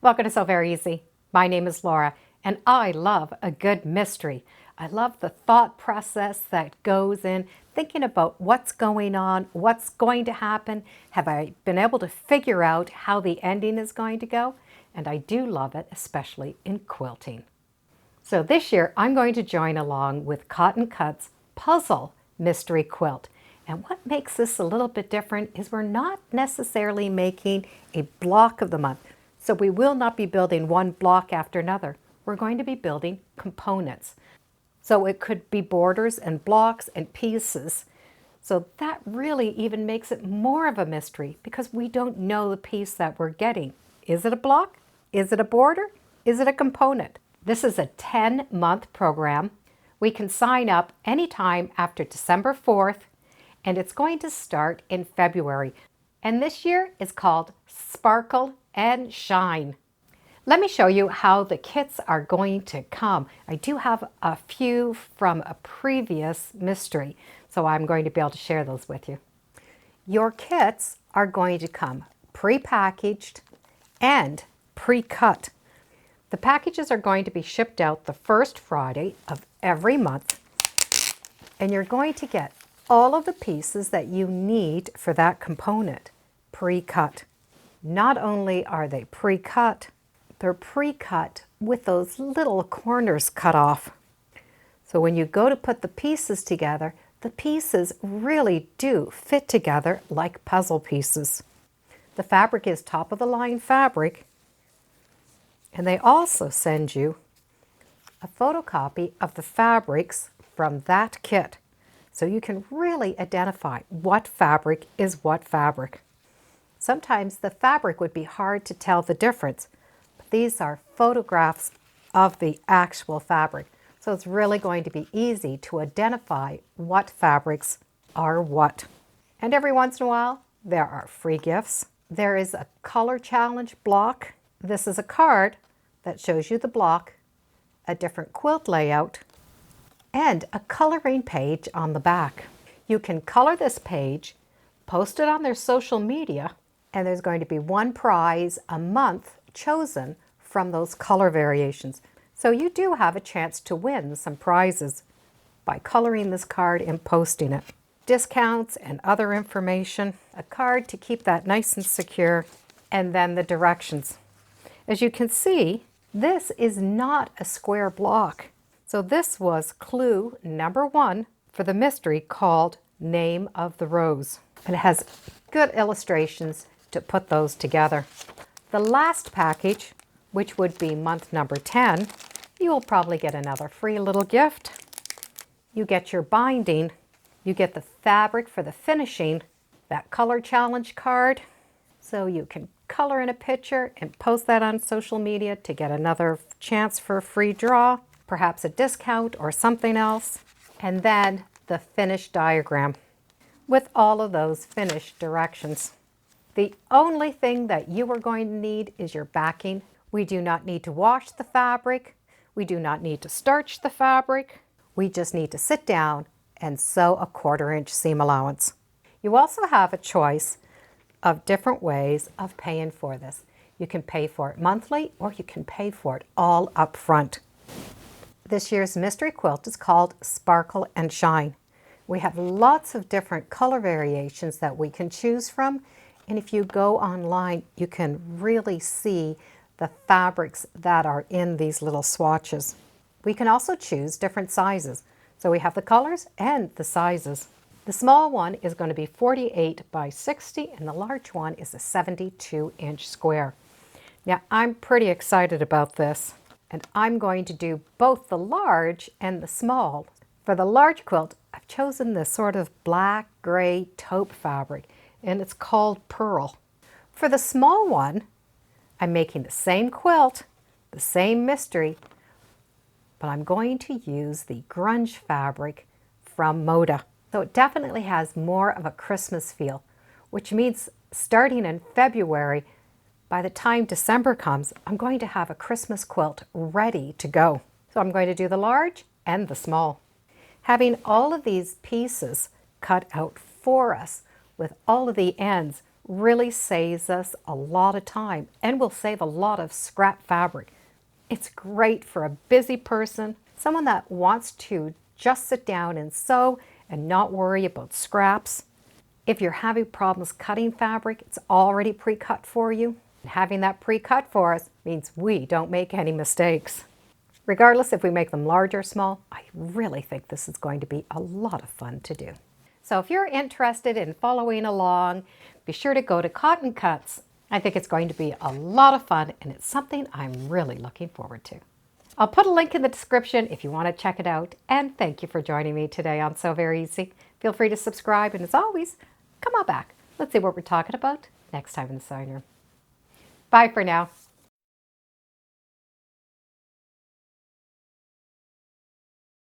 Welcome to So Very Easy. My name is Laura, and I love a good mystery. I love the thought process that goes in thinking about what's going on, what's going to happen. Have I been able to figure out how the ending is going to go? And I do love it, especially in quilting. So this year, I'm going to join along with Cotton Cut's Puzzle Mystery Quilt. And what makes this a little bit different is we're not necessarily making a block of the month. So we will not be building one block after another. We're going to be building components. So it could be borders and blocks and pieces. So that really even makes it more of a mystery because we don't know the piece that we're getting. Is it a block? Is it a border? Is it a component? This is a 10-month program. We can sign up anytime after December 4th, and it's going to start in February. And this year is called Sparkle and Shine. Let me show you how the kits are going to come. I do have a few from a previous mystery, so I'm going to be able to share those with you. Your kits are going to come pre-packaged and pre-cut. The packages are going to be shipped out the first Friday of every month, and you're going to get all of the pieces that you need for that component pre-cut. Not only are they pre-cut, they're pre-cut with those little corners cut off. So when you go to put the pieces together, the pieces really do fit together like puzzle pieces. The fabric is top-of-the-line fabric, and they also send you a photocopy of the fabrics from that kit, so you can really identify what fabric is what fabric. Sometimes the fabric would be hard to tell the difference, but these are photographs of the actual fabric. So it's really going to be easy to identify what fabrics are what. And every once in a while, there are free gifts. There is a color challenge block. This is a card that shows you the block, a different quilt layout, and a coloring page on the back. You can color this page, post it on their social media, and there's going to be one prize a month chosen from those color variations. So you do have a chance to win some prizes by coloring this card and posting it. Discounts and other information, a card to keep that nice and secure, and then the directions. As you can see, this is not a square block. So this was clue number 1 for the mystery called Name of the Rose. And it has good illustrations to put those together. The last package, which would be month number 10, you will probably get another free little gift. You get your binding, you get the fabric for the finishing, that color challenge card, so you can color in a picture and post that on social media to get another chance for a free draw, perhaps a discount or something else, and then the finished diagram with all of those finished directions. The only thing that you are going to need is your backing. We do not need to wash the fabric. We do not need to starch the fabric. We just need to sit down and sew a 1/4-inch seam allowance. You also have a choice of different ways of paying for this. You can pay for it monthly or you can pay for it all up front. This year's mystery quilt is called Sparkle and Shine. We have lots of different color variations that we can choose from. And if you go online, you can really see the fabrics that are in these little swatches. We can also choose different sizes. So we have the colors and the sizes. The small one is going to be 48 by 60, and the large one is a 72-inch square. Now, I'm pretty excited about this, and I'm going to do both the large and the small. For the large quilt, I've chosen this sort of black-gray taupe fabric, and it's called Pearl. For the small one, I'm making the same quilt, the same mystery, but I'm going to use the grunge fabric from Moda. So it definitely has more of a Christmas feel, which means starting in February, by the time December comes, I'm going to have a Christmas quilt ready to go. So I'm going to do the large and the small. Having all of these pieces cut out for us with all of the ends really saves us a lot of time and will save a lot of scrap fabric. It's great for a busy person, someone that wants to just sit down and sew and not worry about scraps. If you're having problems cutting fabric, it's already pre-cut for you. Having that pre-cut for us means we don't make any mistakes. Regardless if we make them large or small, I really think this is going to be a lot of fun to do. So if you're interested in following along, be sure to go to Cotton Cuts. I think it's going to be a lot of fun, and it's something I'm really looking forward to. I'll put a link in the description if you want to check it out, and thank you for joining me today on Sew Very Easy. Feel free to subscribe, and as always, come on back. Let's see what we're talking about next time in the sewing room. Bye for now.